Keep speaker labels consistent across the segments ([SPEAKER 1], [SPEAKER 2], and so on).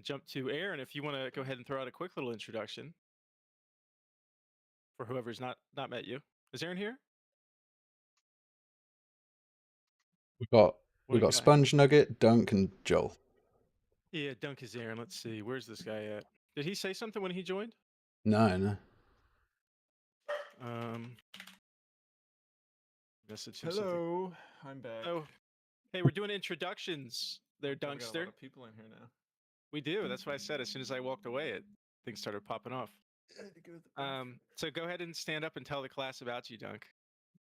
[SPEAKER 1] jump to Aaron if you want to go ahead and throw out a quick little introduction for whoever's not met you. Is Aaron here?
[SPEAKER 2] We got
[SPEAKER 1] What
[SPEAKER 2] we
[SPEAKER 1] do we
[SPEAKER 2] got
[SPEAKER 1] got?
[SPEAKER 2] Sponge Nugget, Dunk, and Joel.
[SPEAKER 1] Yeah, Dunk is Aaron. Let's see. Where's this guy at? Did he say something when he joined?
[SPEAKER 2] No, no.
[SPEAKER 1] Um, message him something.
[SPEAKER 3] Hello, I'm back.
[SPEAKER 1] Oh, hey, we're doing introductions. There,
[SPEAKER 3] Yeah, we got a lot
[SPEAKER 1] Dunkster.
[SPEAKER 3] of people in here now.
[SPEAKER 1] We do. That's what I said. As soon as I walked away, things started popping off.
[SPEAKER 3] I had to go to the bathroom.
[SPEAKER 1] So go ahead and stand up and tell the class about you, Dunk.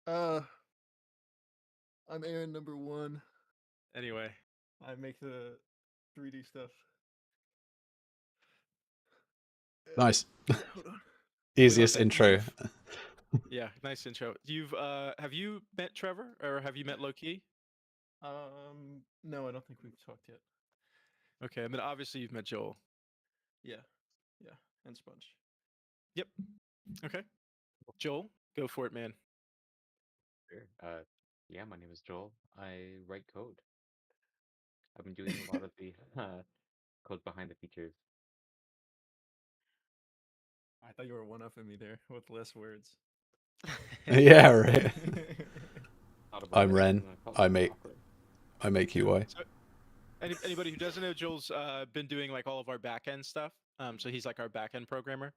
[SPEAKER 3] I'm Aaron number 1.
[SPEAKER 1] Anyway,
[SPEAKER 3] I make the 3D stuff.
[SPEAKER 2] Nice.
[SPEAKER 3] Hold on.
[SPEAKER 2] Easiest intro.
[SPEAKER 1] yeah, nice intro. Have you met Trevor or have you met Loki?
[SPEAKER 3] No, I don't think we've talked yet.
[SPEAKER 1] Okay, and then obviously you've met Joel.
[SPEAKER 3] Yeah, and Sponge.
[SPEAKER 1] Yep. Okay. Joel, go for it, man.
[SPEAKER 4] Sure. Yeah, my name is Joel. I write code. I've been doing a lot of the code behind the features.
[SPEAKER 3] I thought you were one-upping me there with less words.
[SPEAKER 2] Yeah, right.
[SPEAKER 4] Thought about
[SPEAKER 2] I'm
[SPEAKER 4] it,
[SPEAKER 2] Ren.
[SPEAKER 4] and I felt
[SPEAKER 2] I make
[SPEAKER 4] awkward.
[SPEAKER 2] I make UI.
[SPEAKER 1] So, anybody who doesn't know, Joel's been doing like all of our back end stuff. So he's like our back end programmer.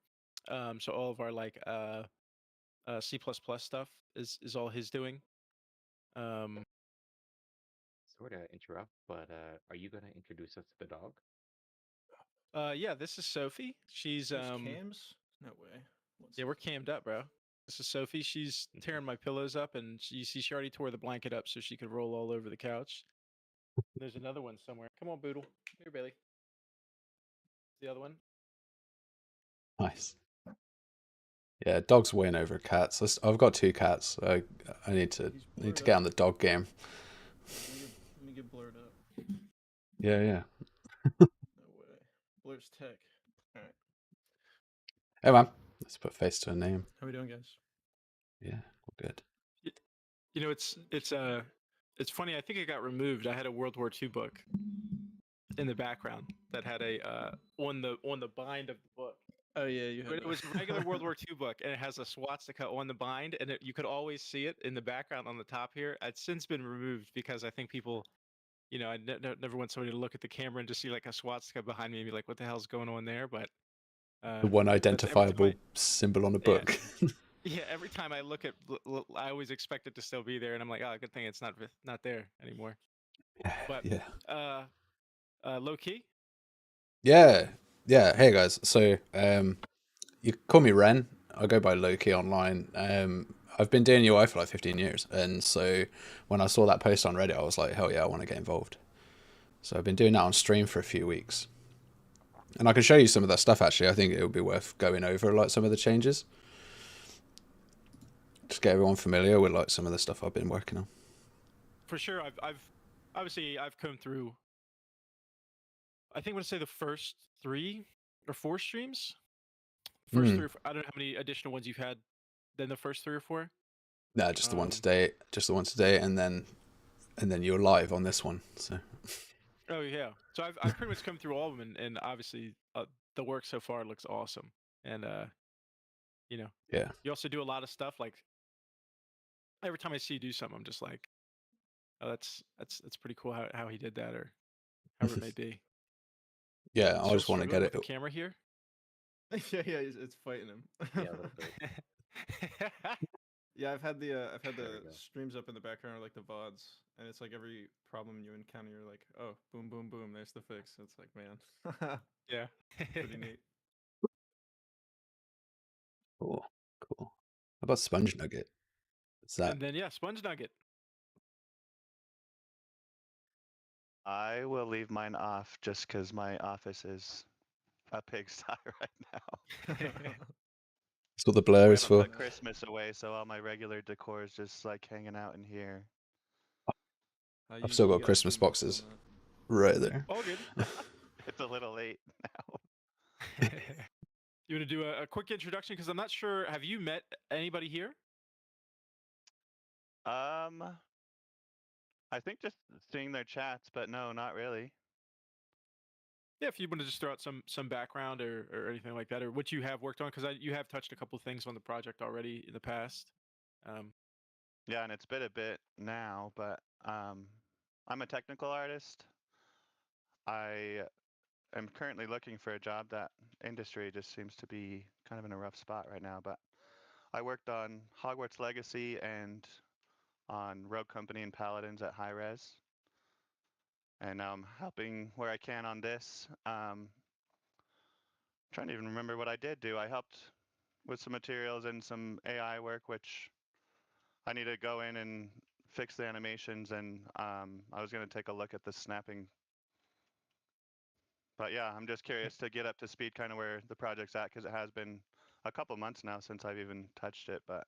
[SPEAKER 1] So all of our like C++ stuff is all his doing.
[SPEAKER 4] Sort of interrupt, but are you gonna introduce us to the dog?
[SPEAKER 1] Yeah, this is Sophie. She's
[SPEAKER 3] There's cams? No way.
[SPEAKER 1] yeah, we're cammed up, bro. This is Sophie. She's tearing my pillows up, and you see she already tore the blanket up so she could roll all over the couch. There's another one somewhere. Come on, Boodle. Here, Bailey. The other one.
[SPEAKER 2] Nice. Yeah, dogs win over cats. I've got 2 cats. So I need to get on the dog game.
[SPEAKER 3] Let me get blurred up.
[SPEAKER 2] Yeah, yeah.
[SPEAKER 3] No way. Blur's tech. All right.
[SPEAKER 2] Hey man, let's put face to a name.
[SPEAKER 3] How we doing, guys?
[SPEAKER 2] Yeah, all good.
[SPEAKER 1] You know, it's funny. I think it got removed. I had a World War II book in the background that had a on the bind of the book.
[SPEAKER 3] Oh yeah, you had.
[SPEAKER 1] It was a regular World War II book, and it has a swastika on the bind, and you could always see it in the background on the top here. It's since been removed because I think people, I never want somebody to look at the camera and just see like a swastika behind me and be like, "What the hell's going on there?" But
[SPEAKER 2] The one
[SPEAKER 1] that's every time
[SPEAKER 2] identifiable symbol on a
[SPEAKER 1] yeah,
[SPEAKER 2] book.
[SPEAKER 1] yeah. Every time I look at, I always expect it to still be there, and I'm like, "Oh, good thing it's not there anymore." But
[SPEAKER 2] Yeah.
[SPEAKER 1] low key.
[SPEAKER 2] Yeah. Yeah. Hey guys. So you can call me Ren. I go by Loki online. I've been doing UI for like 15 years, and so when I saw that post on Reddit, I was like, hell yeah, I want to get involved. So I've been doing that on stream for a few weeks, and I can show you some of that stuff. Actually, I think it would be worth going over like some of the changes. Just get everyone familiar with like some of the stuff I've been working on.
[SPEAKER 1] For sure, I've obviously I've come through. I think I'm gonna say the first 3 or 4 streams. First 3 or 4, I don't know how many additional ones you've had than the first 3 or 4.
[SPEAKER 2] Nah, just the one today. Just the one today, and then you're live on this one. So.
[SPEAKER 1] Oh yeah, so I've pretty much come through all of them, and obviously the work so far looks awesome, and
[SPEAKER 2] Yeah.
[SPEAKER 1] you also do a lot of stuff. Like every time I see you do something, I'm just like, oh, that's pretty cool how he did that, or however it may be.
[SPEAKER 2] Yeah, I
[SPEAKER 1] Still
[SPEAKER 2] just want to
[SPEAKER 1] struggling
[SPEAKER 2] get
[SPEAKER 1] with
[SPEAKER 2] it.
[SPEAKER 1] the camera here.
[SPEAKER 3] yeah, it's fighting him.
[SPEAKER 4] Yeah, a little bit.
[SPEAKER 3] Yeah, I've had the
[SPEAKER 4] There we go.
[SPEAKER 3] streams up in the background, or like the VODs, and it's like every problem you encounter, you're like, oh, boom, boom, boom, there's the fix. It's like, man,
[SPEAKER 1] Yeah.
[SPEAKER 3] pretty neat.
[SPEAKER 2] Cool. How about Sponge Nugget? What's that?
[SPEAKER 1] And then yeah, Sponge Nugget.
[SPEAKER 5] I will leave mine off just because my office is a pigsty right now.
[SPEAKER 2] That's what the blur
[SPEAKER 5] We
[SPEAKER 2] is
[SPEAKER 5] haven't
[SPEAKER 2] for.
[SPEAKER 5] put Christmas away, so all my regular decor is just like hanging out in here.
[SPEAKER 2] I've still got Christmas boxes right there.
[SPEAKER 1] All good.
[SPEAKER 5] It's a little late now.
[SPEAKER 1] You want to do a quick introduction because I'm not sure. Have you met anybody here?
[SPEAKER 5] I think just seeing their chats, but no, not really.
[SPEAKER 1] Yeah, if you want to just throw out some background or anything like that, or what you have worked on, because you have touched a couple of things on the project already in the past.
[SPEAKER 5] Yeah, and it's been a bit now, but I'm a technical artist. I am currently looking for a job. That industry just seems to be kind of in a rough spot right now, but I worked on Hogwarts Legacy and on Rogue Company and Paladins at high res. And now I'm helping where I can on this. Trying to even remember what I did do. I helped with some materials and some AI work, which I need to go in and fix the animations, and I was going to take a look at the snapping. But yeah, I'm just curious to get up to speed kind of where the project's at, because it has been a couple months now since I've even touched it. But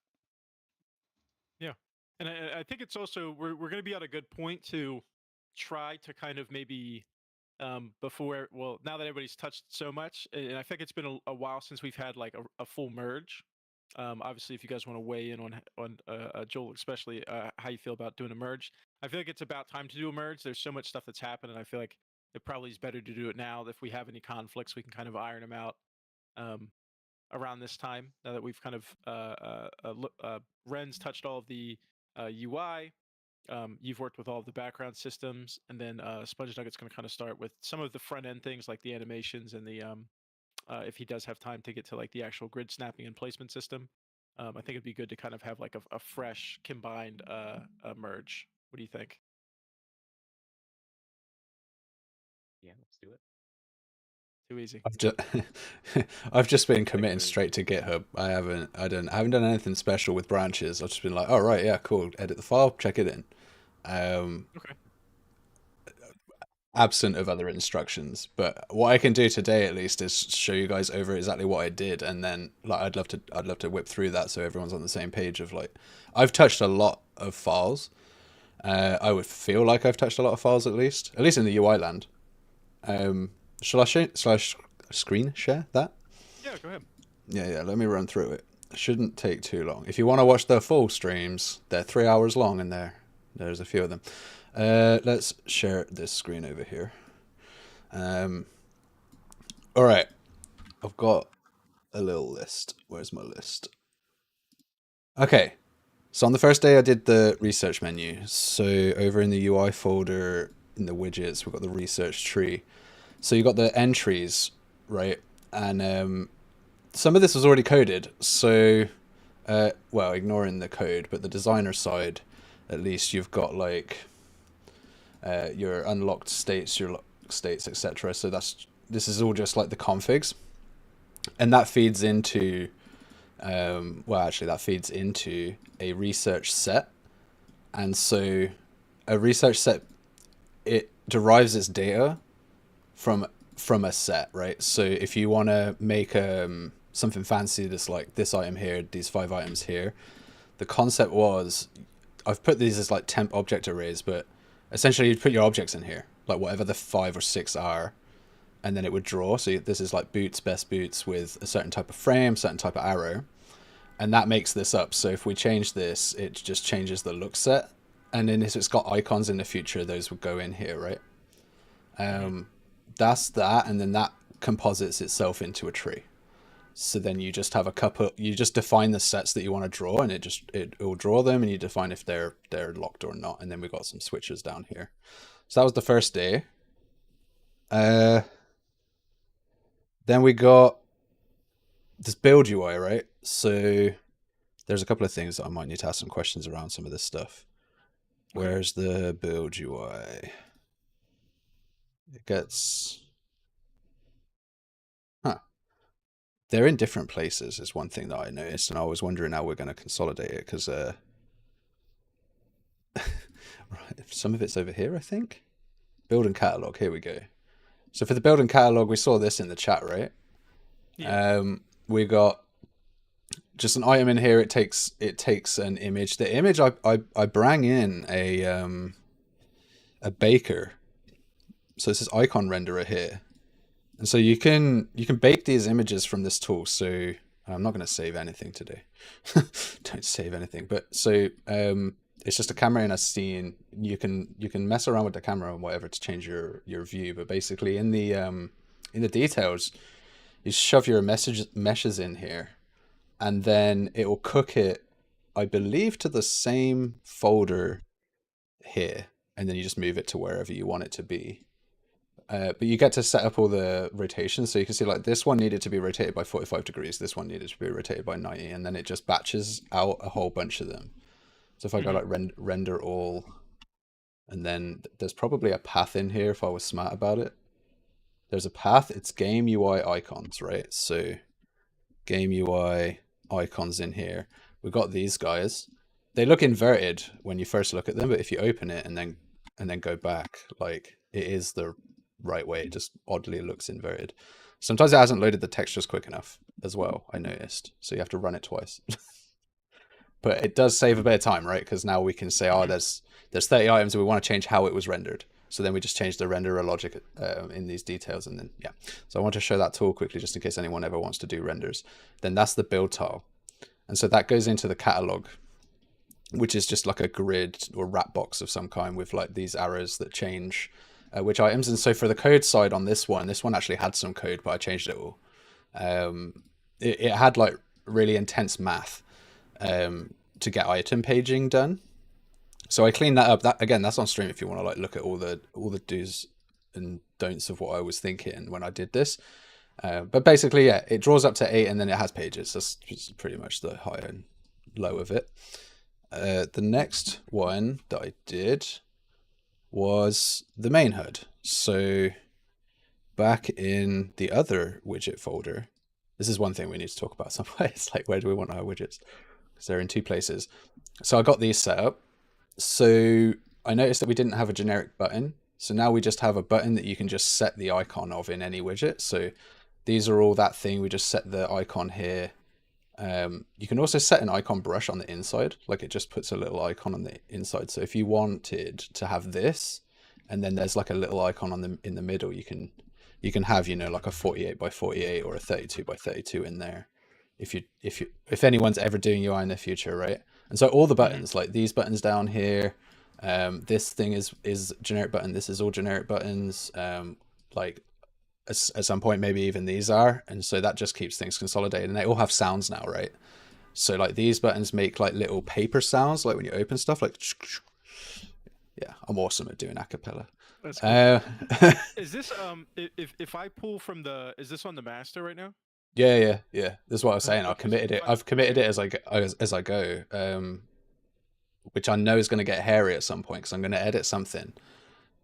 [SPEAKER 1] Yeah, and I think it's also we're going to be at a good point to try to kind of maybe before, well, now that everybody's touched so much, and I think it's been a while since we've had like a full merge. Obviously, if you guys want to weigh in on Joel, especially how you feel about doing a merge, I feel like it's about time to do a merge. There's so much stuff that's happened, and I feel like it probably is better to do it now. If we have any conflicts, we can kind of iron them out um, around this time. Now that we've kind of Ren's touched all of the UI. You've worked with all of the background systems, and then Sponge Nugget's going to kind of start with some of the front end things like the animations and the if he does have time to get to like the actual grid snapping and placement system. I think it'd be good to kind of have like a fresh combined merge. What do you think?
[SPEAKER 4] Yeah, let's do it.
[SPEAKER 1] Too easy.
[SPEAKER 2] I've just been committing
[SPEAKER 4] Agree.
[SPEAKER 2] straight to GitHub. I haven't done anything special with branches. I've just been like, oh right, yeah, cool. Edit the file, check it in.
[SPEAKER 1] Okay.
[SPEAKER 2] Absent of other instructions. But what I can do today at least is show you guys over exactly what I did, and then like I'd love to whip through that so everyone's on the same page of like I've touched a lot of files. I would feel like I've touched a lot of files at least in the UI land. Shall I screen share that?
[SPEAKER 1] Yeah, go ahead.
[SPEAKER 2] Yeah, let me run through it. It shouldn't take too long. If you want to watch the full streams, they're 3 hours long in there. There's a few of them. Let's share this screen over here. All right. I've got a little list. Where's my list? Okay. So on the first day, I did the research menu. So over in the UI folder, in the widgets, we've got the research tree. So you got the entries, right? And some of this was already coded. So, well, ignoring the code, but the designer side, at least, you've got like your unlocked states, your locked states, etc. So this is all just like the configs, and that feeds into, that feeds into a research set, and so a research set, it derives its data from a set, right? So if you want to make something fancy, that's like this item here, these 5 items here, the concept was, I've put these as like temp object arrays, but essentially you'd put your objects in here, like whatever the 5 or 6 are, and then it would draw. So this is like boots, best boots with a certain type of frame, certain type of arrow, and that makes this up. So if we change this, it just changes the look set, and then if it's got icons in the future, those would go in here, right? That's that, and then that composites itself into a tree. So then you just have you just define the sets that you want to draw, and it will draw them, and you define if they're locked or not. And then we got some switches down here. So that was the first day. Then we got this build UI, right? So there's a couple of things that I might need to ask some questions around some of this stuff.
[SPEAKER 1] Okay.
[SPEAKER 2] Where's the build UI? It gets... They're in different places is one thing that I noticed, and I was wondering how we're going to consolidate it, because right, some of it's over here, I think. Build and catalog, here we go. So for the build and catalog, we saw this in the chat, right?
[SPEAKER 1] Yeah.
[SPEAKER 2] We got just an item in here. It takes an image. The image I bring in a baker. So this is icon renderer here. And so you can bake these images from this tool. So I'm not going to save anything today. Don't save anything. But so it's just a camera in a scene. You can mess around with the camera and whatever to change your view. But basically in the in the details, you shove your meshes in here, and then it will cook it, I believe, to the same folder here, and then you just move it to wherever you want it to be. But you get to set up all the rotations, so you can see like this one needed to be rotated by 45 degrees, this one needed to be rotated by 90, and then it just batches out a whole bunch of them. So if I go like render all, and then there's probably a path in here if I was smart about it. There's a path, it's game UI icons, right? So game UI icons in here. We've got these guys. They look inverted when you first look at them, but if you open it and then go back, like it is the right way. It just oddly looks inverted. Sometimes it hasn't loaded the textures quick enough as well, I noticed. So you have to run it twice. But it does save a bit of time, right? Because now we can say, oh, there's 30 items and we want to change how it was rendered. So then we just change the renderer logic in these details, and then, yeah. So I want to show that tool quickly just in case anyone ever wants to do renders. Then that's the build tile. And so that goes into the catalog, which is just like a grid or wrap box of some kind with like these arrows that change which items. And so for the code side on this one actually had some code, but I changed it all. It had like really intense math to get item paging done. So I cleaned that up. That again, that's on stream if you want to like look at all the do's and don'ts of what I was thinking when I did this. But basically, yeah, it draws up to 8 and then it has pages. That's pretty much the high and low of it. The next one that I did was the main HUD. So back in the other widget folder, this is one thing we need to talk about somewhere. It's like, where do we want our widgets? Because they're in 2 places. So I got these set up. So I noticed that we didn't have a generic button. So now we just have a button that you can just set the icon of in any widget. So these are all that thing. We just set the icon here. You can also set an icon brush on the inside, like it just puts a little icon on the inside. So if you wanted to have this, and then there's like a little icon in the middle, you can have, you know, like a 48 by 48 or a 32 by 32 in there. If anyone's ever doing UI in the future, right? And so all the buttons, like these buttons down here, this thing is generic button. This is all generic buttons. Like at some point, maybe even these are. And so that just keeps things consolidated, and they all have sounds now, right? So like these buttons make like little paper sounds, like when you open stuff, like, yeah, I'm awesome at doing a cappella.
[SPEAKER 1] That's cool. Is this if I pull from is this on the master right now?
[SPEAKER 2] Yeah. This is what I was saying. I've committed it as I go, which I know is going to get hairy at some point because I'm going to edit something.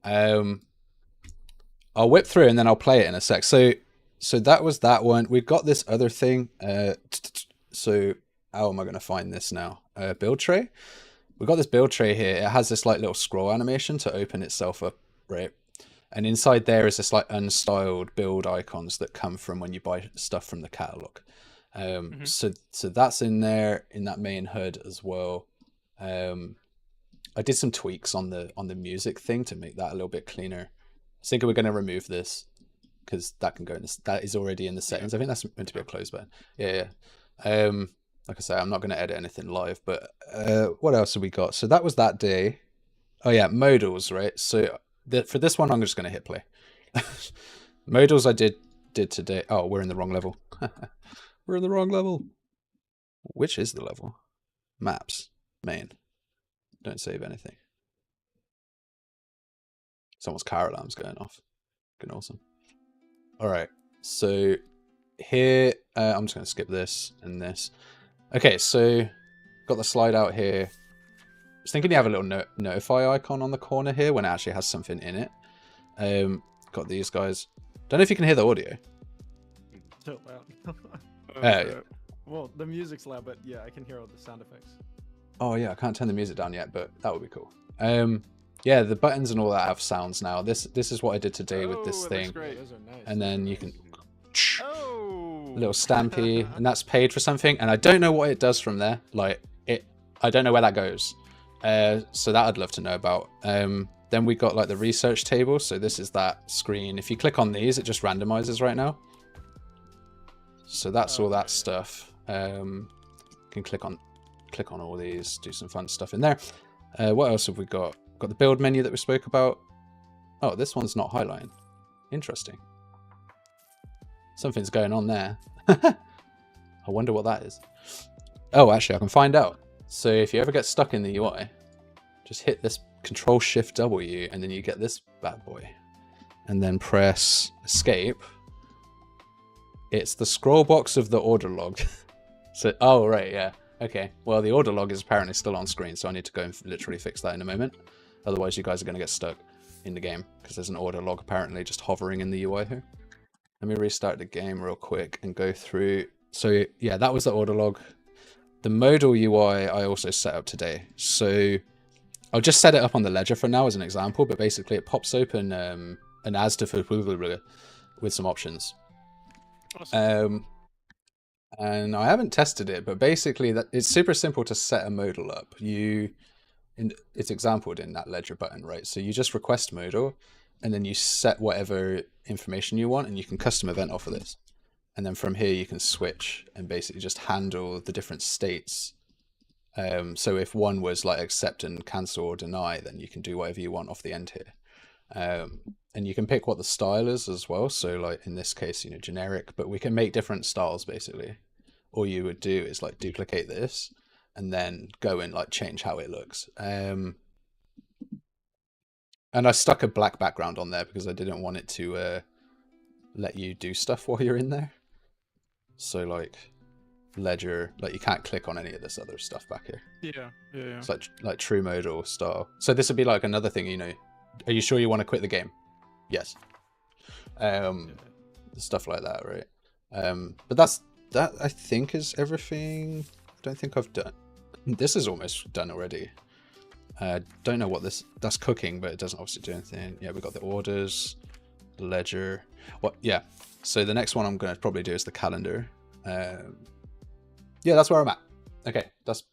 [SPEAKER 2] I'll whip through and then I'll play it in a sec. So that was that one. We've got this other thing. So how am I going to find this now? Build tray. We've got this build tray here. It has this like little scroll animation to open itself up, right? And inside there is this like unstyled build icons that come from when you buy stuff from the catalog. So that's in there in that main HUD as well. I did some tweaks on the music thing to make that a little bit cleaner. I think we're going to remove this because that can go in that is already in the settings. I think that's meant to be a close button. Yeah. Like I say, I'm not going to edit anything live, but what else have we got? So that was that day. Oh yeah, modals, right? So for this one, I'm just going to hit play. Modals I did today. Oh, we're in the wrong level. We're in the wrong level. Which is the level? Maps. Main. Don't save anything. Someone's car alarm's going off. Good, awesome. All right. So here, I'm just going to skip this and this. Okay, so got the slide out here. I was thinking you have a little notify icon on the corner here when it actually has something in it. Got these guys. Don't know if you can hear the audio.
[SPEAKER 3] So loud.
[SPEAKER 2] Yeah.
[SPEAKER 3] Well, the music's loud, but yeah, I can hear all the sound effects.
[SPEAKER 2] Oh yeah, I can't turn the music down yet, but that would be cool. Yeah, the buttons and all that have sounds now. This is what I did today with this thing.
[SPEAKER 3] Great. Those are nice.
[SPEAKER 2] And then you can little stampy, and that's paid for something. And I don't know what it does from there. Like I don't know where that goes. So that I'd love to know about. Then we got like the research table. So this is that screen. If you click on these, it just randomizes right now. So that's all that stuff. Can click on all these, do some fun stuff in there. What else have we got? Got the build menu that we spoke about. Oh, this one's not highlighting. Interesting. Something's going on there. I wonder what that is. Oh, actually, I can find out. So if you ever get stuck in the UI, just hit this Control-Shift-W, and then you get this bad boy. And then press Escape. It's the scroll box of the order log. So, oh, right, yeah. Okay, well, the order log is apparently still on screen, so I need to go and literally fix that in a moment. Otherwise, you guys are going to get stuck in the game, because there's an order log apparently just hovering in the UI here. Let me restart the game real quick and go through. So, yeah, that was the order log. The modal UI I also set up today. So, I'll just set it up on the ledger for now as an example, but basically it pops open an Asda with some options.
[SPEAKER 1] Awesome.
[SPEAKER 2] And I haven't tested it, but basically that it's super simple to set a modal up. It's exampled in that ledger button, right? So you just request modal, and then you set whatever information you want, and you can custom event off of this. And then from here you can switch and basically just handle the different states. So if one was like accept and cancel or deny, then you can do whatever you want off the end here. And you can pick what the style is as well. So like in this case, generic, but we can make different styles basically. All you would do is like duplicate this and then go and like change how it looks. And I stuck a black background on there because I didn't want it to let you do stuff while you're in there. So like ledger, like you can't click on any of this other stuff back here.
[SPEAKER 1] Yeah.
[SPEAKER 2] It's like true modal style. So this would be like another thing, are you sure you want to quit the game? Yes. Stuff like that, right? But that I think is everything. I don't think I've done. This is almost done already. Don't know what that's cooking, but it doesn't obviously do anything. Yeah, we've got the orders, the ledger. Yeah. So the next one I'm going to probably do is the calendar. Yeah, that's where I'm at. Okay, that's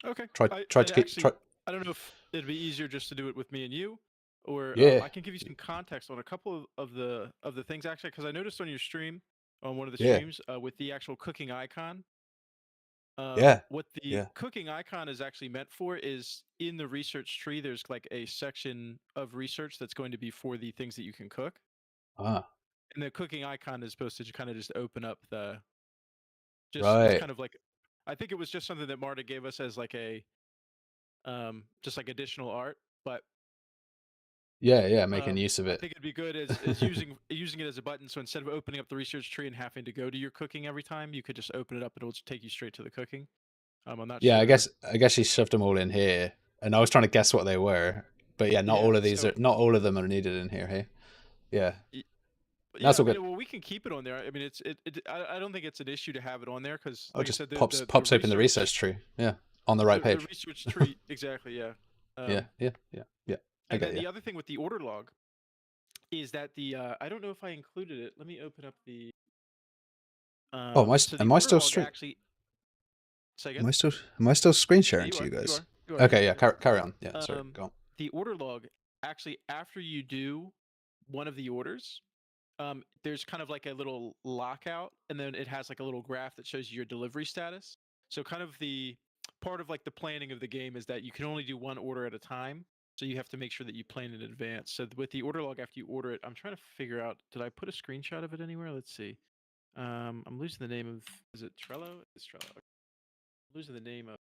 [SPEAKER 1] okay.
[SPEAKER 2] Try to keep.
[SPEAKER 1] I don't know if it'd be easier just to do it with me and you, or
[SPEAKER 2] yeah.
[SPEAKER 1] I can give you some context on a couple of the things actually, because I noticed on your stream, on one of the streams, with the actual cooking icon. What the cooking icon is actually meant for is in the research tree. There's like a section of research that's going to be for the things that you can cook. And the cooking icon is supposed to kind of just open up the. It's kind of like, I think it was just something that Marta gave us as like a, just like additional art, but.
[SPEAKER 2] Yeah, making use of it.
[SPEAKER 1] I think it'd be good as using it as a button. So instead of opening up the research tree and having to go to your cooking every time, you could just open it up and it'll just take you straight to the cooking. I'm not sure.
[SPEAKER 2] I guess she shoved them all in here, and I was trying to guess what they were. But yeah, not all of these not all of them are needed in here. Hey, yeah. That's all good.
[SPEAKER 1] Well, we can keep it on there. I mean, I don't think it's an issue to have it on there because,
[SPEAKER 2] like just pops open the research tree. Yeah, on the right page.
[SPEAKER 1] The research tree, exactly. Yeah.
[SPEAKER 2] Yeah.
[SPEAKER 1] And then the other thing with the order log is that I don't know if I included it. Let me open up the.
[SPEAKER 2] Am I still streaming? Am I still screen sharing to you guys?
[SPEAKER 1] You are.
[SPEAKER 2] Okay, yeah. Carry on. Yeah, sorry. Go on.
[SPEAKER 1] The order log actually, after you do one of the orders, there's kind of like a little lockout, and then it has like a little graph that shows your delivery status. So kind of the part of like the planning of the game is that you can only do one order at a time. So you have to make sure that you plan in advance. So with the order log, after you order it, I'm trying to figure out, did I put a screenshot of it anywhere? Let's see. I'm losing the name of, is it Trello? It's Trello. I'm losing the name of.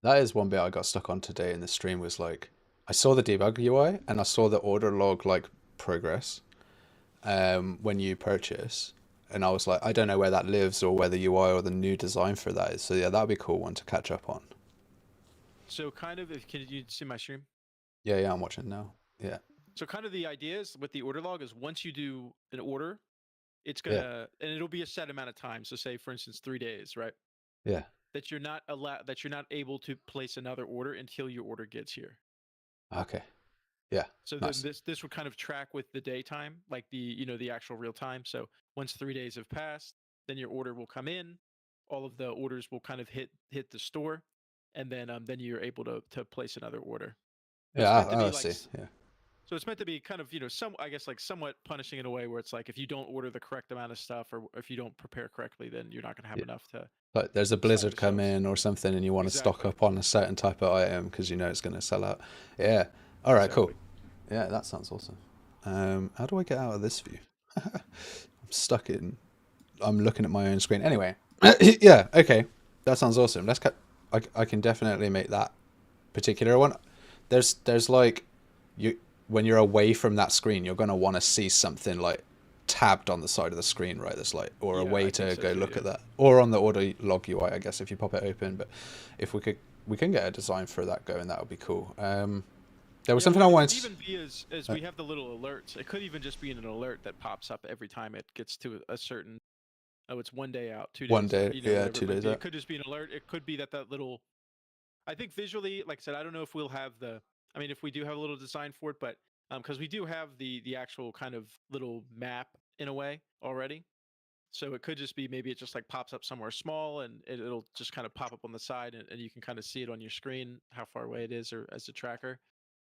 [SPEAKER 2] That is one bit I got stuck on today in the stream was like, I saw the debug UI and I saw the order log like progress when you purchase. And I was like, I don't know where that lives or where the UI or the new design for that is. So yeah, that'd be a cool one to catch up on.
[SPEAKER 1] So kind of, can you see my stream?
[SPEAKER 2] Yeah, I'm watching now. Yeah.
[SPEAKER 1] So kind of the idea is with the order log is once you do an order, it's gonna, and it'll be a set amount of time. So say for instance, 3 days, right?
[SPEAKER 2] Yeah.
[SPEAKER 1] That you're not able to place another order until your order gets here.
[SPEAKER 2] Okay. Yeah.
[SPEAKER 1] So nice. Then this would kind of track with the daytime, like the actual real time. So once 3 days have passed, then your order will come in. All of the orders will kind of hit the store. And then you're able to place another order.
[SPEAKER 2] I see. Yeah.
[SPEAKER 1] So it's meant to be kind of somewhat punishing in a way where it's like if you don't order the correct amount of stuff or if you don't prepare correctly, then you're not going to have enough to.
[SPEAKER 2] Like there's a blizzard come in or something, and you want to stock up on a certain type of item because you know it's going to sell out. Yeah. All right. Cool. Yeah, that sounds awesome. How do I get out of this view? I'm stuck in. I'm looking at my own screen. Anyway, yeah, okay, that sounds awesome. I can definitely make that particular one. There's like when you're away from that screen, you're gonna want to see something like tabbed on the side of the screen, right? There's like, or a
[SPEAKER 1] Yeah,
[SPEAKER 2] way
[SPEAKER 1] I
[SPEAKER 2] to
[SPEAKER 1] think so
[SPEAKER 2] go
[SPEAKER 1] too,
[SPEAKER 2] look
[SPEAKER 1] yeah.
[SPEAKER 2] at that, or on the order log UI, I guess, if you pop it open. But if we can get a design for that going, that would be cool. There was
[SPEAKER 1] Yeah,
[SPEAKER 2] something
[SPEAKER 1] well,
[SPEAKER 2] I
[SPEAKER 1] it
[SPEAKER 2] wanted.
[SPEAKER 1] could even be as we have the little alerts. It could even just be an alert that pops up every time it gets to a certain. Oh, it's 1 day out, 2
[SPEAKER 2] One
[SPEAKER 1] days out.
[SPEAKER 2] day,
[SPEAKER 1] You know,
[SPEAKER 2] yeah,
[SPEAKER 1] whatever
[SPEAKER 2] 2
[SPEAKER 1] it might
[SPEAKER 2] days
[SPEAKER 1] be. It
[SPEAKER 2] out.
[SPEAKER 1] could just be an alert. It could be that little. I think visually, like I said, I don't know if we'll have the. I mean, if we do have a little design for it, but because we do have the actual kind of little map in a way already. So it could just be maybe it just like pops up somewhere small and it'll just kind of pop up on the side and you can kind of see it on your screen how far away it is or as a tracker.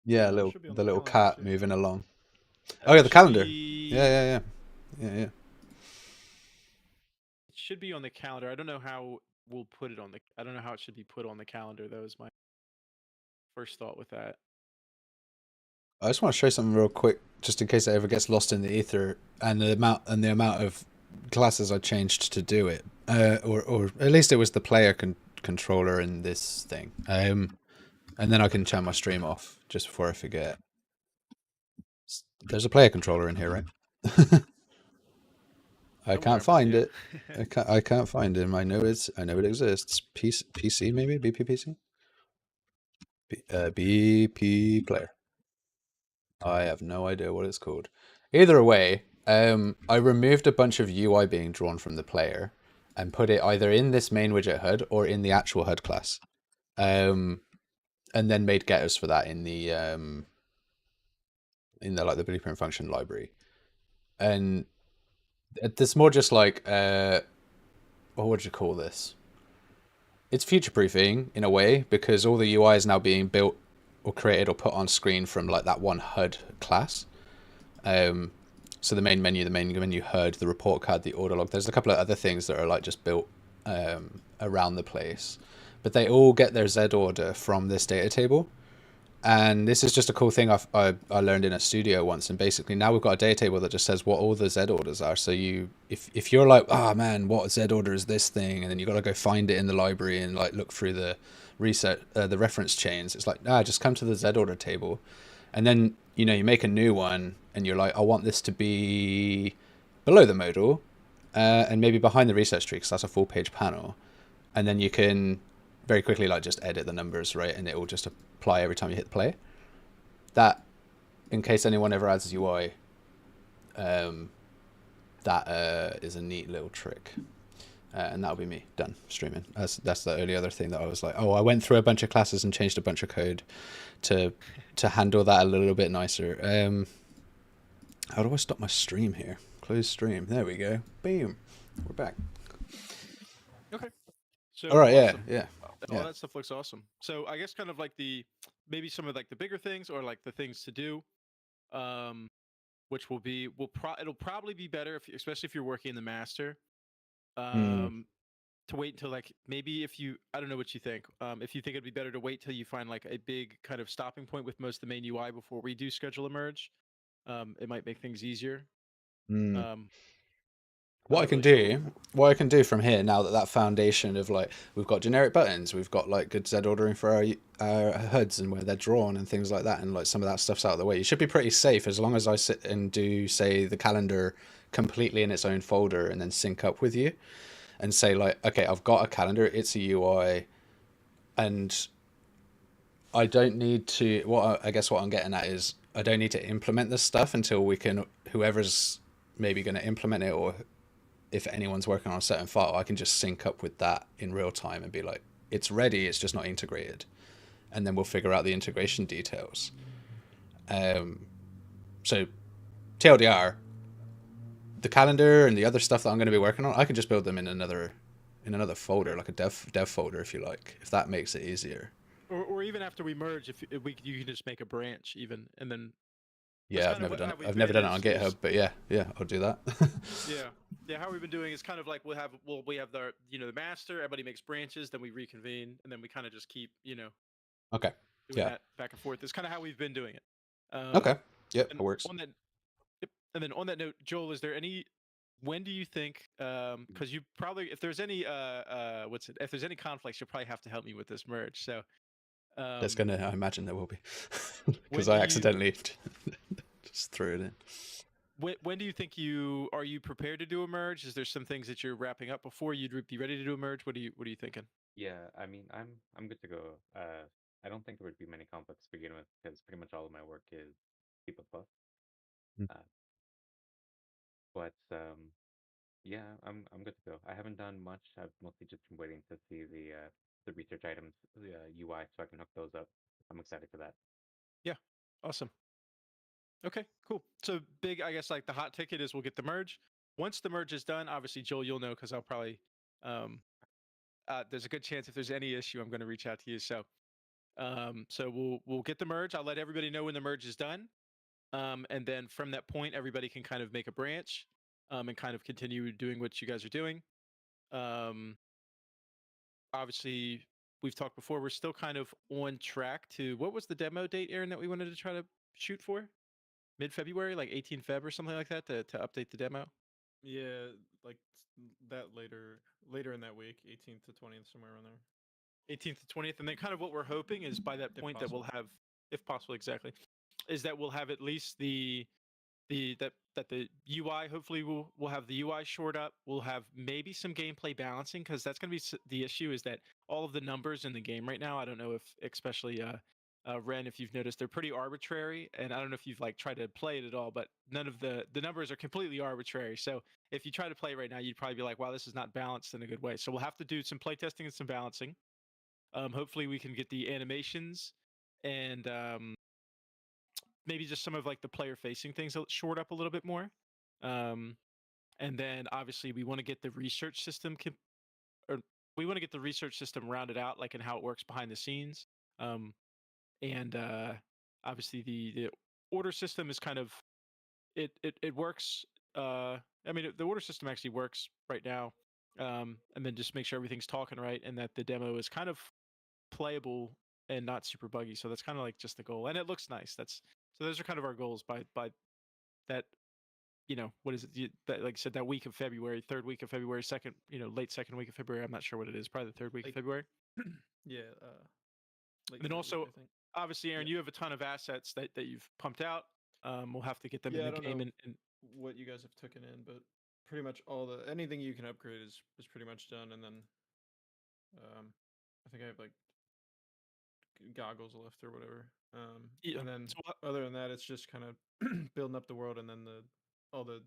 [SPEAKER 2] Yeah,
[SPEAKER 3] It should be on
[SPEAKER 2] the
[SPEAKER 3] the
[SPEAKER 2] little
[SPEAKER 3] calendar
[SPEAKER 2] cat
[SPEAKER 3] too.
[SPEAKER 2] moving along. Oh yeah,
[SPEAKER 1] It
[SPEAKER 2] the
[SPEAKER 1] should
[SPEAKER 2] calendar.
[SPEAKER 1] be
[SPEAKER 2] Yeah.
[SPEAKER 1] it should be on the calendar. I don't know how we'll put it on the. I don't know how it should be put on the calendar. Though is my first thought with that.
[SPEAKER 2] I just want to show something real quick, just in case it ever gets lost in the ether, and the amount of classes I changed to do it, or at least it was the player controller in this thing. And then I can turn my stream off just before I forget. There's a player controller in here, right? I
[SPEAKER 1] Somewhere,
[SPEAKER 2] can't
[SPEAKER 1] but
[SPEAKER 2] find
[SPEAKER 1] yeah.
[SPEAKER 2] it. I can't find it. I know it exists. PC maybe BPPC. BP player. I have no idea what it's called. Either way, I removed a bunch of UI being drawn from the player and put it either in this main widget HUD or in the actual HUD class. And then made getters for that in the like the blueprint function library. And it's more just like what would you call this? It's future proofing in a way because all the UI is now being built or created or put on screen from like that one HUD class. So the main menu HUD, the report card, the order log. There's a couple of other things that are like just built around the place, but they all get their Z order from this data table. And this is just a cool thing I learned in a studio once. And basically now we've got a data table that just says what all the Z orders are. So if you're like, oh man, what Z order is this thing? And then you got to go find it in the library and like look through the the reference chains. It's like, just come to the Z order table. And then, you make a new one and you're like, I want this to be below the modal and maybe behind the research tree because that's a full page panel. And then you can very quickly like just edit the numbers, right? And it will just apply every time you hit play. That, in case anyone ever adds UI, that is a neat little trick. And that'll be me done streaming. That's the only other thing that I was like, I went through a bunch of classes and changed a bunch of code to handle that a little bit nicer. How do I stop my stream here? Close stream. There we go. Boom. We're back.
[SPEAKER 1] Okay. So
[SPEAKER 2] All right.
[SPEAKER 1] awesome.
[SPEAKER 2] Yeah.
[SPEAKER 1] All that stuff looks awesome. So I guess kind of like maybe some of like the bigger things or like the things to do, which it'll probably be better especially if you're working in the master, to wait until like maybe I don't know what you think. If you think it'd be better to wait till you find like a big kind of stopping point with most of the main UI before we do schedule a merge, it might make things easier.
[SPEAKER 2] What I can do from here now that foundation of like we've got generic buttons, we've got like good Z ordering for our HUDs and where they're drawn and things like that, and like some of that stuff's out of the way. You should be pretty safe as long as I sit and do say the calendar completely in its own folder and then sync up with you and say like, okay, I've got a calendar, it's a UI, and I don't need to. I guess what I'm getting at is I don't need to implement this stuff until whoever's maybe going to implement it or if anyone's working on a certain file, I can just sync up with that in real time and be like, it's ready, it's just not integrated. And then we'll figure out the integration details. So TLDR, the calendar and the other stuff that I'm going to be working on, I can just build them in another folder, like a dev folder, if you like, if that makes it easier.
[SPEAKER 1] Or even after we merge, if you can just make a branch even, and then.
[SPEAKER 2] Yeah, I've never done it on GitHub, but yeah, I'll do that.
[SPEAKER 1] Yeah. How we've been doing is kind of like we have the the master. Everybody makes branches, then we reconvene, and then we kind of just keep
[SPEAKER 2] Okay.
[SPEAKER 1] doing that back and forth. It's kind of how we've been doing it.
[SPEAKER 2] Okay. Yep, it works.
[SPEAKER 1] And then on that note, Joel, is there any when do you think? Because you probably, if there's any if there's any conflicts, you'll probably have to help me with this merge. So,
[SPEAKER 2] There's I imagine there will be,
[SPEAKER 1] when
[SPEAKER 2] because
[SPEAKER 1] do
[SPEAKER 2] I
[SPEAKER 1] you
[SPEAKER 2] accidentally just threw it in.
[SPEAKER 1] when do you think are you prepared to do a merge? Is there some things that you're wrapping up before you'd be ready to do a merge? What are you thinking?
[SPEAKER 4] Yeah, I mean, I'm good to go. I don't think there would be many conflicts to begin with because pretty much all of my work is C++.
[SPEAKER 2] Mm.
[SPEAKER 4] Uh, but yeah, I'm good to go. I haven't done much. I've mostly just been waiting to see the research items, the UI, so I can hook those up. I'm excited for that.
[SPEAKER 1] Yeah, awesome. Okay, cool. So big, I guess like the hot ticket is we'll get the merge. Once the merge is done, obviously Joel, you'll know because I'll probably there's a good chance if there's any issue, I'm going to reach out to you. So we'll get the merge. I'll let everybody know when the merge is done, and then from that point, everybody can kind of make a branch, and kind of continue doing what you guys are doing. Um, Obviously, we've talked before. We're still kind of on track to what was the demo date, Aaron, that we wanted to try to shoot for? Mid-February, like 18 Feb or something like that, to update the demo.
[SPEAKER 3] Yeah, like that later in that week, 18th to 20th, somewhere around there.
[SPEAKER 1] 18th to 20th, and then kind of what we're hoping is by that
[SPEAKER 3] If
[SPEAKER 1] point that we'll
[SPEAKER 3] possible.
[SPEAKER 1] have, if possible, exactly, is that we'll have at least that the UI, hopefully we'll have the UI shored up. We'll have maybe some gameplay balancing, because that's going to be the issue, is that all of the numbers in the game right now, I don't know if especially Ren, if you've noticed, they're pretty arbitrary, and I don't know if you've like tried to play it at all, but none of the numbers are completely arbitrary. So if you try to play right now, you'd probably be like, wow, this is not balanced in a good way. So we'll have to do some playtesting and some balancing. Hopefully we can get the animations and maybe just some of like the player facing things shored up a little bit more. And then obviously we want to get the research system rounded out, like in how it works behind the scenes. And obviously the order system is kind of it works. I mean, the order system actually works right now. And then just make sure everything's talking right, and that the demo is kind of playable and not super buggy. So that's kind of like just the goal, and it looks nice. So those are kind of our goals by that. What is it? That, like I said, that week of February, third week of February, second, late second week of February. I'm not sure what it is. Probably the third week of February.
[SPEAKER 3] Yeah, late
[SPEAKER 1] And then
[SPEAKER 3] third
[SPEAKER 1] also,
[SPEAKER 3] week, I think.
[SPEAKER 1] obviously, Aaron,
[SPEAKER 3] Yeah.
[SPEAKER 1] you have a ton of assets that you've pumped out. We'll have to get them
[SPEAKER 3] Yeah, I
[SPEAKER 1] in the
[SPEAKER 3] don't
[SPEAKER 1] game.
[SPEAKER 3] know
[SPEAKER 1] And
[SPEAKER 3] what you guys have taken in, but pretty much anything you can upgrade is pretty much done, and then I think I have like goggles left or whatever.
[SPEAKER 1] yeah,
[SPEAKER 3] And then
[SPEAKER 1] so
[SPEAKER 3] other than that, it's just kind of building up the world, and then all the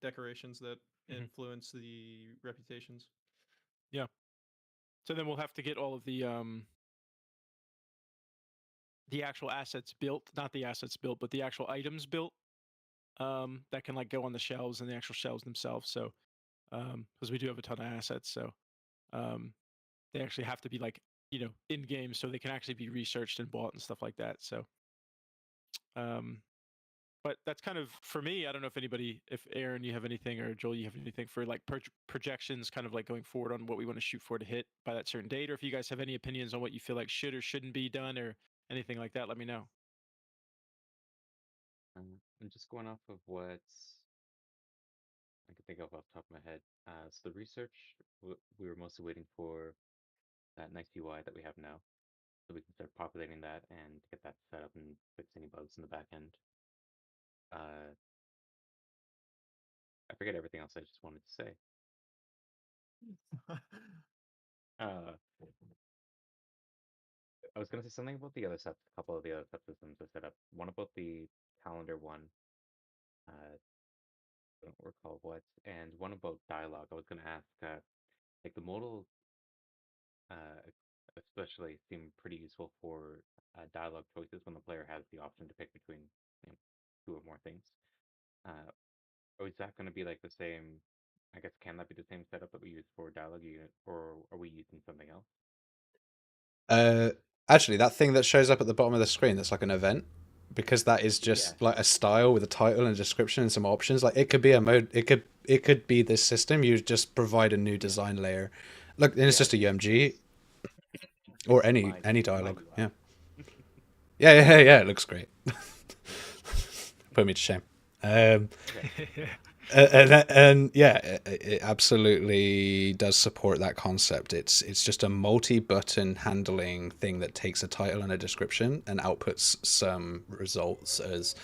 [SPEAKER 3] decorations that
[SPEAKER 1] Mhm.
[SPEAKER 3] influence the reputations.
[SPEAKER 1] yeah. So then we'll have to get all of the actual assets built, not the assets built, but the actual items built. That can like go on the shelves and the actual shelves themselves. So, because we do have a ton of assets, so um, they actually have to be like in game, so they can actually be researched and bought and stuff like that. So, um, but that's kind of for me. I don't know if Aaron, you have anything, or Joel, you have anything for like projections, kind of like going forward on what we want to shoot for to hit by that certain date, or if you guys have any opinions on what you feel like should or shouldn't be done, or anything like that, let me know.
[SPEAKER 4] I'm just going off of what I can think of off the top of my head. So the research, we were mostly waiting for that nice UI that we have now, so we can start populating that and get that set up and fix any bugs in the back end. I forget everything else I just wanted to say. Uh, I was gonna say something about the other a couple of the other subsystems I set up. One about the calendar one. I don't recall what, and one about dialogue. I was gonna ask, like the modal, uh, especially seem pretty useful for dialogue choices when the player has the option to pick between you know, two or more things. Or is that going to be like the same? I guess can that be the same setup that we use for dialogue unit, or are we using something else?
[SPEAKER 2] Actually, that thing that shows up at the bottom of the screen, that's like an event, because that is just
[SPEAKER 4] Yeah.
[SPEAKER 2] like a style with a title and a description and some options. Like it could be a mode. It could be this system. You just provide a new design layer. Look, and it's just a UMG or any
[SPEAKER 4] My
[SPEAKER 2] dialogue.
[SPEAKER 4] UI.
[SPEAKER 2] Yeah. Yeah. It looks great. Put me to shame.
[SPEAKER 4] Okay.
[SPEAKER 2] and yeah, it absolutely does support that concept. It's just a multi-button handling thing that takes a title and a description and outputs some results as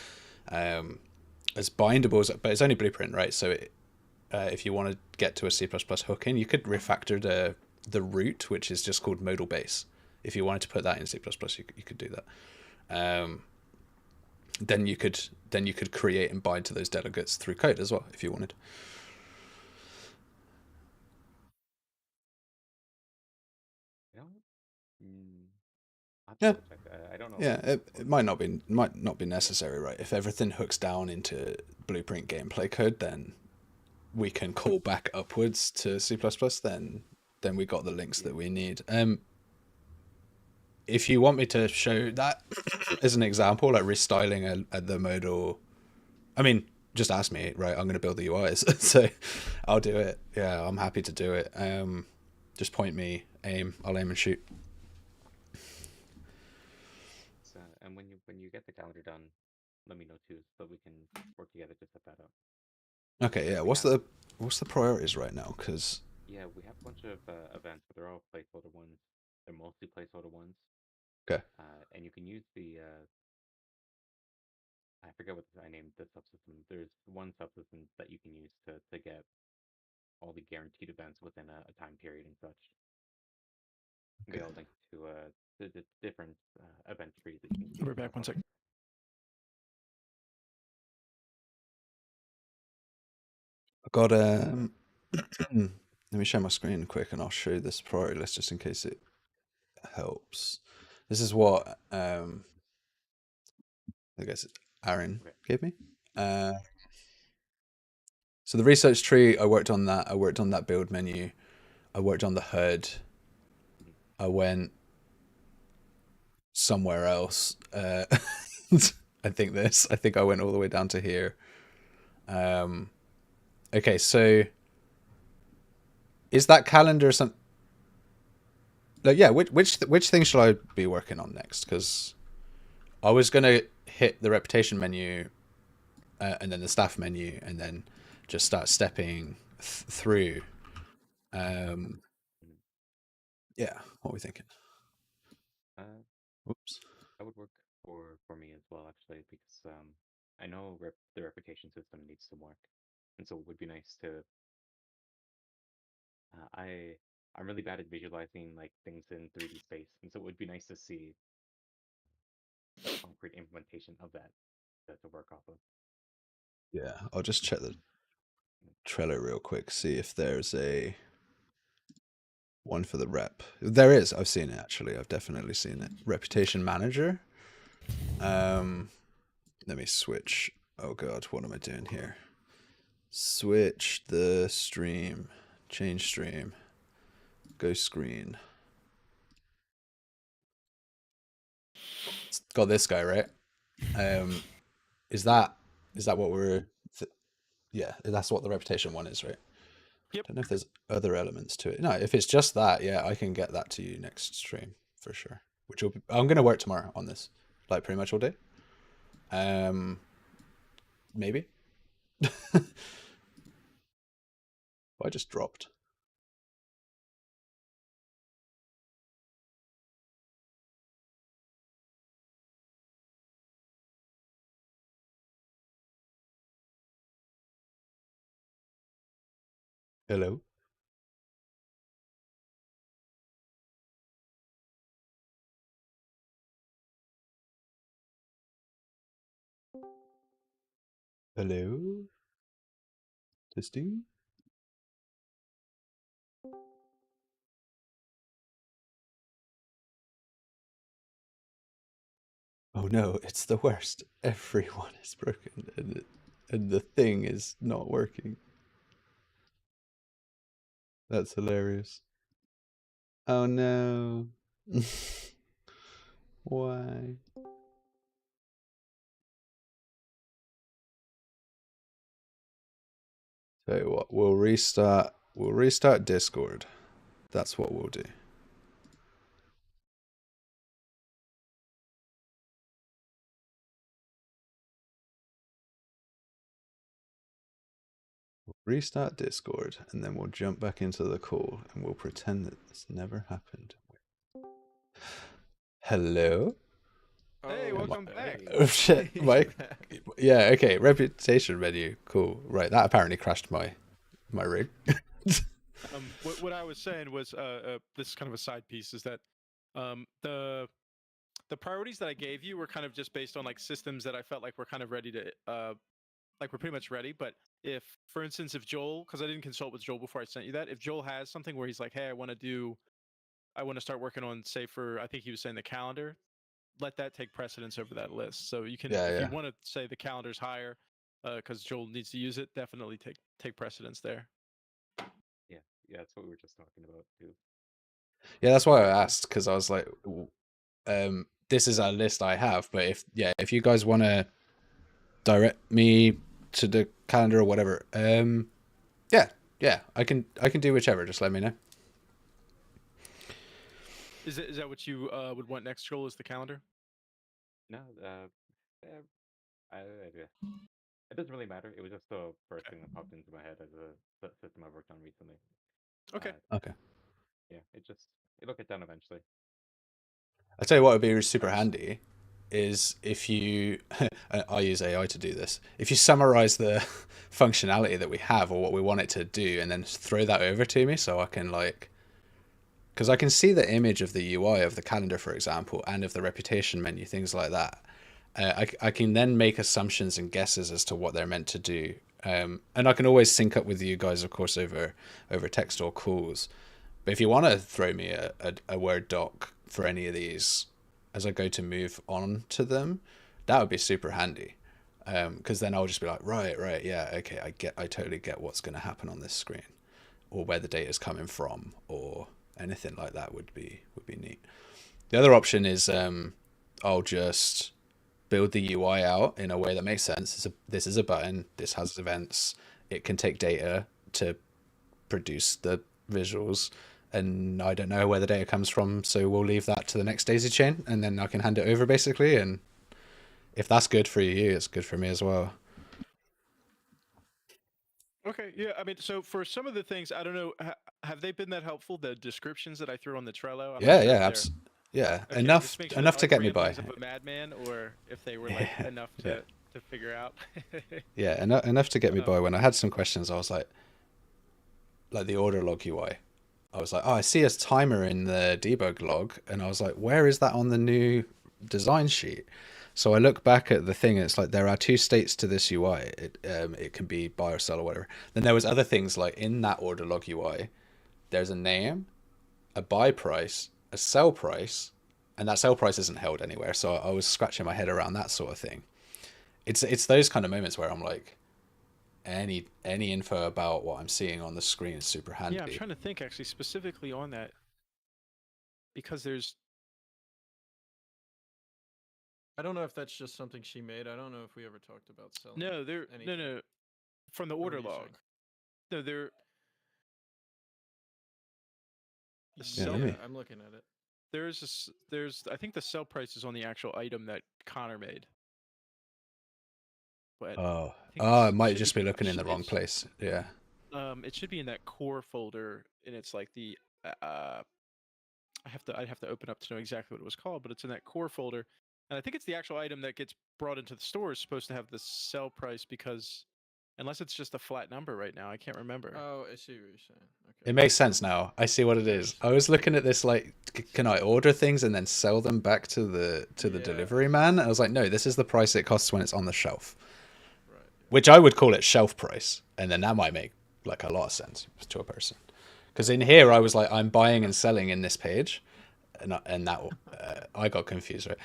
[SPEAKER 2] bindables, but it's only Blueprint, right? So if you want to get to a C++ hooking, you could refactor the root, which is just called modal base. If you wanted to put that in C++, you could do that. Then you could create and bind to those delegates through code as well if you wanted.
[SPEAKER 4] You know, I have to
[SPEAKER 2] Yeah.
[SPEAKER 4] double check. I don't know.
[SPEAKER 2] Yeah, it might not be necessary, right? If everything hooks down into Blueprint gameplay code, then we can call back upwards to C++. Then we got the links that we need. If you want me to show that as an example, like restyling the modal, I mean, just ask me, right? I'm going to build the UIs, so I'll do it. Yeah, I'm happy to do it. Just point me, I'll aim and shoot.
[SPEAKER 4] And when you get the calendar done, let me know too, so we can work together to set that up.
[SPEAKER 2] Okay, yeah.
[SPEAKER 4] We
[SPEAKER 2] What's
[SPEAKER 4] have
[SPEAKER 2] the priorities right now? Because
[SPEAKER 4] Yeah, we have a bunch of events, but they're all placeholder ones. They're mostly placeholder ones.
[SPEAKER 2] okay,
[SPEAKER 4] And you can use the I forget what I named the subsystem. There's one subsystem that you can use to get all the guaranteed events within a time period and such. They all link to the different event trees that you can use.
[SPEAKER 1] We're back 1 second.
[SPEAKER 2] I got let me share my screen quick, and I'll show you this priority list just in case it helps. This is what I guess Aaron gave me. So the research tree, I worked on that. I worked on that build menu. I worked on the HUD. I went somewhere else. I think I went all the way down to here. Okay, so is that calendar some? Like, yeah, which thing shall I be working on next? Because I was gonna hit the reputation menu, and then the staff menu, and then just start stepping through. Yeah, what are we thinking?
[SPEAKER 4] Uh,
[SPEAKER 2] Whoops.
[SPEAKER 4] that would work for me as well, actually, because I know the reputation system needs some work, and so it would be nice to. I'm really bad at visualizing like things in 3D space, and so it would be nice to see a concrete implementation of that to work off of.
[SPEAKER 2] Yeah, I'll just check the Trello real quick, see if there's a one for the rep. There is. I've seen it actually. I've definitely seen it. Reputation manager. Let me switch. Oh god, what am I doing here? Switch the stream. Change stream. Go screen. It's got this guy, right? Is that what we're? Yeah, that's what the reputation one is, right?
[SPEAKER 1] Yep.
[SPEAKER 2] Don't know if there's other elements to it. No, if it's just that, yeah, I can get that to you next stream for sure. Which will be, I'm gonna work tomorrow on this, like pretty much all day. Maybe. I just dropped. Hello. Hello. Testing. Oh no, it's the worst. Everyone is broken, and the thing is not working. That's hilarious. Oh no. Why? Tell you what, we'll restart. We'll restart Discord. That's what we'll do. Restart Discord, and then we'll jump back into the call, and we'll pretend that this never happened. Hello?
[SPEAKER 1] Hey,
[SPEAKER 3] Oh,
[SPEAKER 1] welcome back.
[SPEAKER 2] Oh shit,
[SPEAKER 3] He's
[SPEAKER 2] Mike.
[SPEAKER 3] back.
[SPEAKER 2] Yeah, okay, reputation menu. Cool. Right, that apparently crashed my rig.
[SPEAKER 1] What I was saying was, this is kind of a side piece, is that the priorities that I gave you were kind of just based on like systems that I felt like were kind of ready to, like we're pretty much ready. But if, for instance, if Joel, because I didn't consult with Joel before I sent you that, if Joel has something where he's like, hey, I want to start working on, say, for, I think he was saying the calendar, let that take precedence over that list. So you can,
[SPEAKER 2] Yeah,
[SPEAKER 1] if you
[SPEAKER 2] yeah.
[SPEAKER 1] want to say the calendar's higher, because Joel needs to use it, definitely take precedence there.
[SPEAKER 4] Yeah, that's what we were just talking about too.
[SPEAKER 2] Yeah, that's why I asked, because I was like, this is a list I have, but if you guys want to direct me to the calendar or whatever, yeah, I can do whichever. Just let me know.
[SPEAKER 1] Is that what you would want next, Joel? Is the calendar?
[SPEAKER 4] No, it doesn't really matter. It was just the first thing that popped into my head as a system I've worked on recently.
[SPEAKER 1] Okay.
[SPEAKER 2] Okay.
[SPEAKER 4] Yeah, it'll get done eventually.
[SPEAKER 2] I tell you what would be super
[SPEAKER 1] Nice.
[SPEAKER 2] handy is if you, I use AI to do this. If you summarize the functionality that we have or what we want it to do, and then throw that over to me, so I can because I can see the image of the UI of the calendar, for example, and of the reputation menu, things like that. I can then make assumptions and guesses as to what they're meant to do. And I can always sync up with you guys, of course, over text or calls. But if you want to throw me a Word doc for any of these as I go to move on to them, that would be super handy. Because then I'll just be like, right, yeah, okay, I totally get what's going to happen on this screen, or where the data is coming from, or anything like that would be neat. The other option is I'll just build the UI out in a way that makes sense. This is a button. This has events. It can take data to produce the visuals, and I don't know where the data comes from, so we'll leave that to the next daisy chain, and then I can hand it over basically. And if that's good for you, it's good for me as well.
[SPEAKER 1] Okay. Yeah. I mean, so for some of the things, I don't know, have they been that helpful? The descriptions that I threw on the Trello. I'm not sure if they're
[SPEAKER 2] Yeah,
[SPEAKER 1] okay.
[SPEAKER 2] enough
[SPEAKER 1] Just make sure
[SPEAKER 2] enough
[SPEAKER 1] they
[SPEAKER 2] to
[SPEAKER 1] aren't
[SPEAKER 2] get me by.
[SPEAKER 1] ramblings of a madman, or if they were like enough to figure out.
[SPEAKER 2] Yeah, enough to get me by. When I had some questions, I was like the order log UI. I was like, oh, I see a timer in the debug log, and I was like, where is that on the new design sheet? So I look back at the thing, and it's like there are two states to this UI. It can be buy or sell or whatever. Then there was other things like in that order log UI, there's a name, a buy price, a sell price, and that sell price isn't held anywhere. So I was scratching my head around that sort of thing. It's those kind of moments where I'm like, any info about what I'm seeing on the screen is super handy.
[SPEAKER 1] Yeah, I'm trying to think actually specifically on that, because there's.
[SPEAKER 3] I don't know if that's just something she made. I don't know if we ever talked about selling.
[SPEAKER 1] No, no. From the order
[SPEAKER 3] were you
[SPEAKER 1] log.
[SPEAKER 3] saying?
[SPEAKER 1] No, they're. The
[SPEAKER 3] Yeah,
[SPEAKER 1] sell,
[SPEAKER 3] I'm looking at it.
[SPEAKER 1] there's I think the sell price is on the actual item that Connor made. But
[SPEAKER 2] it might
[SPEAKER 1] should
[SPEAKER 2] just be looking in the
[SPEAKER 1] it
[SPEAKER 2] wrong
[SPEAKER 1] sh-
[SPEAKER 2] place. Yeah.
[SPEAKER 1] It should be in that core folder, and it's like the I'd have to open up to know exactly what it was called, but it's in that core folder, and I think it's the actual item that gets brought into the store is supposed to have the sell price, because unless it's just a flat number right now, I can't remember.
[SPEAKER 3] Oh, I see what you're saying. Okay.
[SPEAKER 2] It makes sense now. I see what it is. I was looking at this like, can I order things and then sell them back to the delivery man? I was like, no, this is the price it costs when it's on the shelf.
[SPEAKER 3] Right.
[SPEAKER 2] Which I would call it shelf price, and then that might make like a lot of sense to a person. Because in here, I was like, I'm buying and selling in this page, and that I got confused. Right,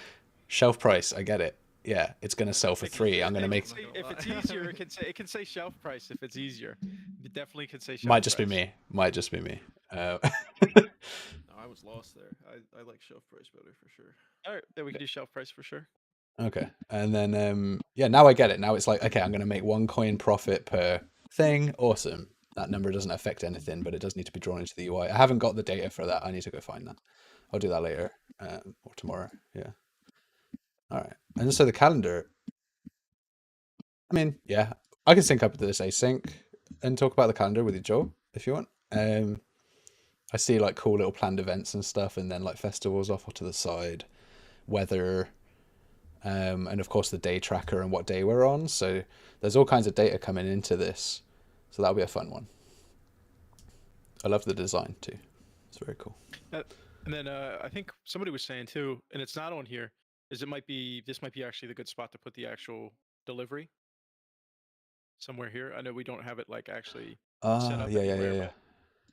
[SPEAKER 2] shelf price, I get it. Yeah, it's gonna sell for $3. I'm gonna make.
[SPEAKER 1] If it's easier, it can say shelf price. If it's easier, it definitely can say shelf.
[SPEAKER 2] Might just
[SPEAKER 1] price.
[SPEAKER 2] be me. Might just be me.
[SPEAKER 3] No, I was lost there. I like shelf price better for sure.
[SPEAKER 1] All right, then we can do shelf price for sure.
[SPEAKER 2] Okay, and then yeah, now I get it. Now it's like, okay, I'm gonna make 1 coin profit per thing. Awesome. That number doesn't affect anything, but it does need to be drawn into the UI. I haven't got the data for that. I need to go find that. I'll do that later or tomorrow. Yeah. All right. And so the calendar. I mean, yeah, I can sync up to this async. and talk about the calendar with you, Joel, if you want. I see like cool little planned events and stuff, and then like festivals off to the side, weather, and of course the day tracker and what day we're on. So there's all kinds of data coming into this. So that'll be a fun one. I love the design too. It's very cool.
[SPEAKER 1] And then I think somebody was saying too, and it's not on here, is this might be actually the good spot to put the actual delivery somewhere here. I know we don't have it like actually set up
[SPEAKER 2] Yeah,
[SPEAKER 1] anywhere,
[SPEAKER 2] yeah.
[SPEAKER 1] but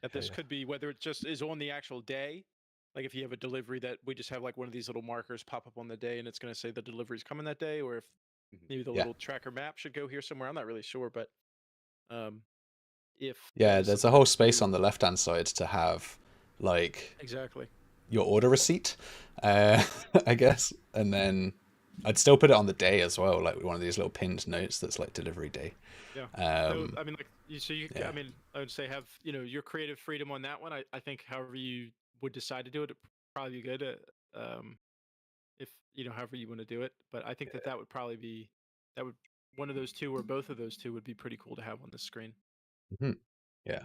[SPEAKER 1] that this could be whether it just is on the actual day. Like if you have a delivery that we just have like one of these little markers pop up on the day and it's going to say the delivery's coming that day, or if maybe the
[SPEAKER 2] Yeah.
[SPEAKER 1] little tracker map should go here somewhere. I'm not really sure, but if
[SPEAKER 2] Yeah, there's a whole space on the left-hand side to have like
[SPEAKER 1] exactly
[SPEAKER 2] your order receipt, I guess, and then I'd still put it on the day as well, like one of these little pinned notes that's like delivery day.
[SPEAKER 1] Yeah. So, I mean, like,
[SPEAKER 2] yeah.
[SPEAKER 1] I mean, I would say have, your creative freedom on that one. I think however you would decide to do it, it'd probably be good. If, however you want to do it. But I think that would probably be, one of those two or both of those two would be pretty cool to have on the screen.
[SPEAKER 2] Yeah,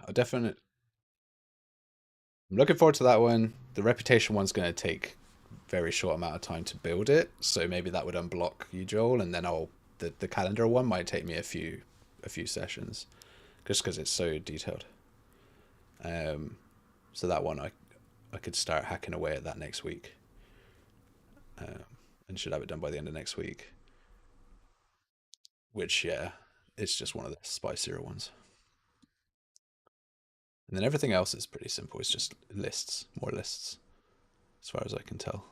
[SPEAKER 2] I'm looking forward to that one. The reputation one's going to take very short amount of time to build it, so maybe that would unblock you, Joel, and then the calendar one might take me a few sessions, just because it's so detailed. So that one I could start hacking away at that next week, and should have it done by the end of next week. Which it's just one of the spicier ones. And then everything else is pretty simple. It's just lists, more lists, as far as I can tell.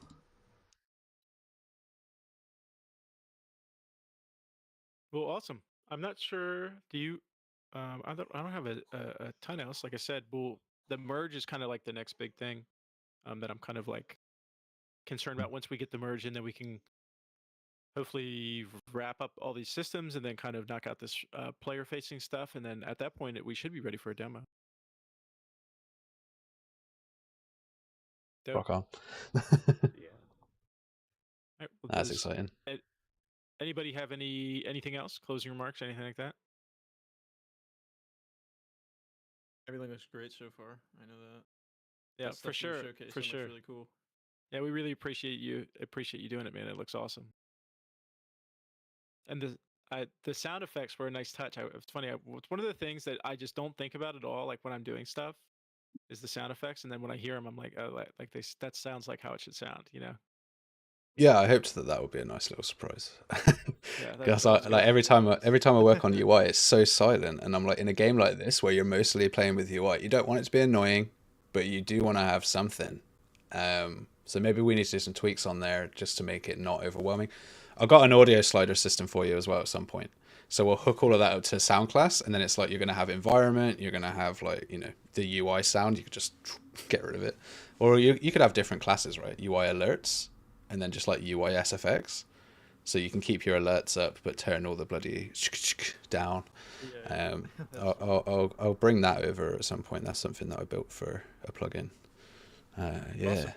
[SPEAKER 1] Well, awesome. I'm not sure. Do you? I don't have a ton else. Like I said, the merge is kind of like the next big thing. That I'm kind of like concerned about. Once we get the merge in, then we can hopefully wrap up all these systems and then kind of knock out this player-facing stuff. And then at that point, we should be ready for a demo. Dope.
[SPEAKER 2] Rock on.
[SPEAKER 4] Yeah.
[SPEAKER 1] All right, well,
[SPEAKER 2] That's exciting.
[SPEAKER 1] Anybody have anything else? Closing remarks? Anything like that?
[SPEAKER 3] Everything looks great so far. I know that.
[SPEAKER 1] Yeah,
[SPEAKER 3] That
[SPEAKER 1] for
[SPEAKER 3] stuff you
[SPEAKER 1] sure.
[SPEAKER 3] showcased,
[SPEAKER 1] For
[SPEAKER 3] that looks
[SPEAKER 1] sure.
[SPEAKER 3] really cool.
[SPEAKER 1] Yeah, we really appreciate you doing it, man. It looks awesome. And the sound effects were a nice touch. It's funny. It's one of the things that I just don't think about at all. Like when I'm doing stuff, is the sound effects, and then when I hear them, I'm like, oh, like that sounds like how it should sound,
[SPEAKER 2] Yeah, I hoped that would be a nice little surprise.
[SPEAKER 1] Yeah,
[SPEAKER 2] Because
[SPEAKER 1] that
[SPEAKER 2] like every time I work on UI, it's so silent, and I'm like, in a game like this where you're mostly playing with UI, you don't want it to be annoying, but you do want to have something. So maybe we need to do some tweaks on there just to make it not overwhelming. I've got an audio slider system for you as well at some point. So we'll hook all of that up to sound class, and then it's like you're going to have environment, you're going to have like, the UI sound, you could just get rid of it. Or you could have different classes, right? UI alerts, and then just like UI SFX. So you can keep your alerts up, but turn all the bloody down.
[SPEAKER 3] Yeah.
[SPEAKER 2] I'll bring that over at some point. That's something that I built for a plugin. Yeah.
[SPEAKER 1] Awesome.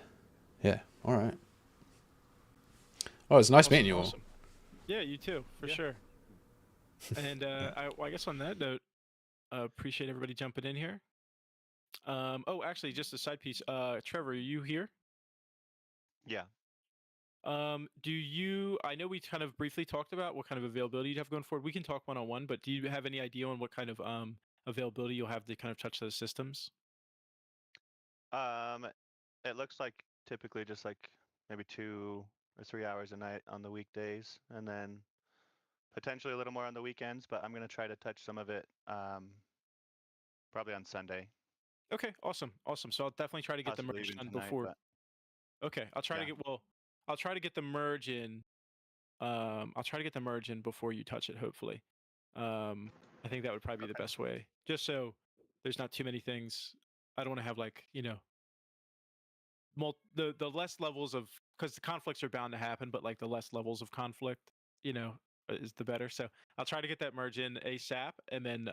[SPEAKER 2] Yeah. All right. Oh, it's nice meeting you all.
[SPEAKER 1] Awesome. Yeah, you too, for sure. And I guess on that note, appreciate everybody jumping in here. Oh, actually, just a side piece. Trevor, are you here?
[SPEAKER 5] Yeah.
[SPEAKER 1] Do you? I know we kind of briefly talked about what kind of availability you'd have going forward. We can talk one-on-one, but do you have any idea on what kind of availability you'll have to kind of touch those systems?
[SPEAKER 5] It looks like typically just like maybe 2 or 3 hours a night on the weekdays, and then potentially a little more on the weekends. But I'm gonna try to touch some of it probably on Sunday.
[SPEAKER 1] Okay, awesome. So I'll definitely try to get the
[SPEAKER 5] Possibly
[SPEAKER 1] merge
[SPEAKER 5] even
[SPEAKER 1] done
[SPEAKER 5] tonight,
[SPEAKER 1] before.
[SPEAKER 5] but
[SPEAKER 1] Okay, I'll try to
[SPEAKER 5] yeah.
[SPEAKER 1] I'll try to get the merge in. I'll try to get the merge in before you touch it. Hopefully, I think that would probably be the best way. Just so there's not too many things. I don't want to have like the less levels of, because the conflicts are bound to happen, but like the less levels of conflict, is the better. So I'll try to get that merge in ASAP, and then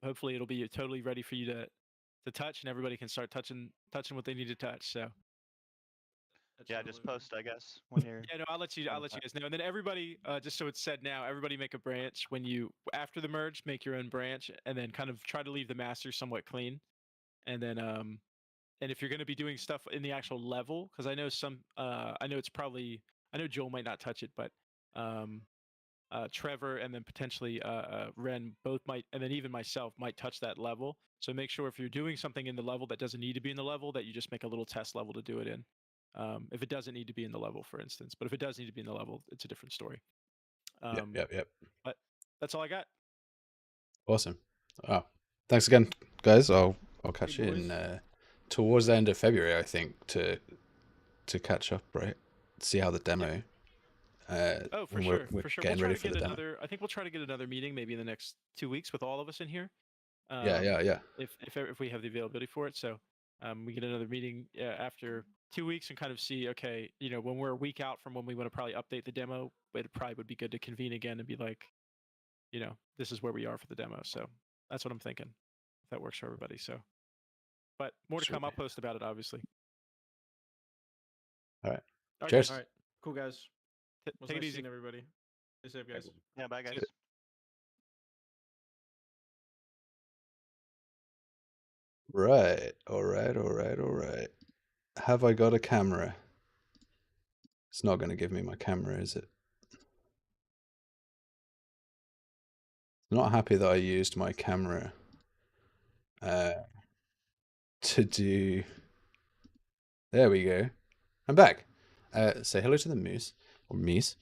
[SPEAKER 1] hopefully it'll be totally ready for you to touch, and everybody can start touching what they need to touch. So
[SPEAKER 5] Yeah, just post, I guess, when you're.
[SPEAKER 1] Yeah, no, I'll let you
[SPEAKER 5] on
[SPEAKER 1] guys know. And then everybody, just so it's said now, everybody make a branch when you after the merge, make your own branch, and then kind of try to leave the master somewhat clean. And then and if you're going to be doing stuff in the actual level, because I know I know it's probably, I know Joel might not touch it, but um, Trevor and then potentially Ren both might, and then even myself might touch that level. So make sure if you're doing something in the level that doesn't need to be in the level, that you just make a little test level to do it in. If it doesn't need to be in the level, for instance, but if it does need to be in the level, it's a different story.
[SPEAKER 2] Yep.
[SPEAKER 1] But that's all I got.
[SPEAKER 2] Awesome. Oh, thanks again, guys. I'll catch
[SPEAKER 3] Hey,
[SPEAKER 2] you
[SPEAKER 3] boys.
[SPEAKER 2] in towards the end of February, I think, to catch up, right? See how the demo.
[SPEAKER 1] Oh, for
[SPEAKER 2] when
[SPEAKER 1] sure,
[SPEAKER 2] we're
[SPEAKER 1] for sure. We'll
[SPEAKER 2] getting
[SPEAKER 1] try
[SPEAKER 2] ready
[SPEAKER 1] to
[SPEAKER 2] for
[SPEAKER 1] get
[SPEAKER 2] the demo.
[SPEAKER 1] another. I think we'll try to get another meeting maybe in the next 2 weeks with all of us in here.
[SPEAKER 2] Yeah.
[SPEAKER 1] If we have the availability for it. So we get another meeting after 2 weeks and kind of see, okay, when we're a week out from when we want to probably update the demo, it probably would be good to convene again and be like, this is where we are for the demo. So that's what I'm thinking. If that works for everybody. So, but more to
[SPEAKER 2] Sweet.
[SPEAKER 1] come. I'll post about it, obviously.
[SPEAKER 2] All right.
[SPEAKER 1] All right,
[SPEAKER 2] Cheers.
[SPEAKER 1] guys.
[SPEAKER 3] All right, cool guys. Was
[SPEAKER 1] Take it
[SPEAKER 3] nice
[SPEAKER 1] easy.
[SPEAKER 3] seeing everybody. Stay safe, guys.
[SPEAKER 5] Yeah, bye, guys.
[SPEAKER 2] See ya. Right. All right. Have I got a camera? It's not going to give me my camera, is it? Not happy that I used my camera to do. There we go. I'm back. Say hello to the moose or meese.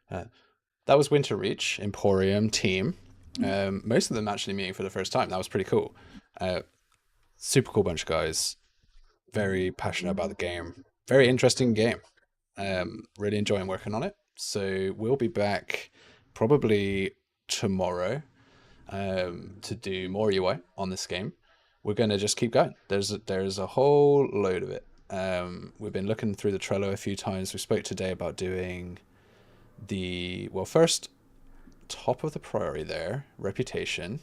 [SPEAKER 2] That was Winterreach Emporium team. Most of them actually meeting for the first time. That was pretty cool. Super cool bunch of guys. Very passionate about the game. Very interesting game. Really enjoying working on it. So we'll be back probably tomorrow to do more UI on this game. We're going to just keep going. There's a whole load of it. We've been looking through the Trello a few times. We spoke today about doing first, top of the priority there, reputation.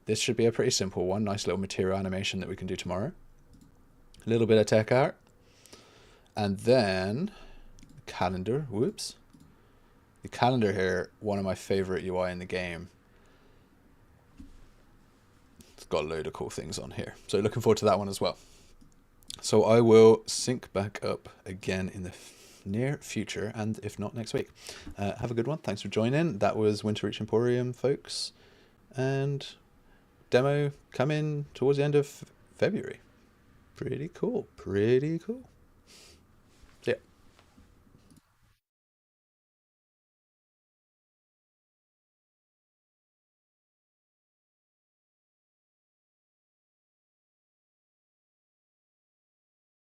[SPEAKER 2] This should be a pretty simple one. Nice little material animation that we can do tomorrow. A little bit of tech art. And then calendar. Whoops. The calendar here, one of my favorite UI in the game. It's got a load of cool things on here. So looking forward to that one as well. So I will sync back up again in the near future, and if not, next week. Have a good one. Thanks for joining. That was Winterreach Emporium, folks. And demo coming towards the end of February. Pretty cool.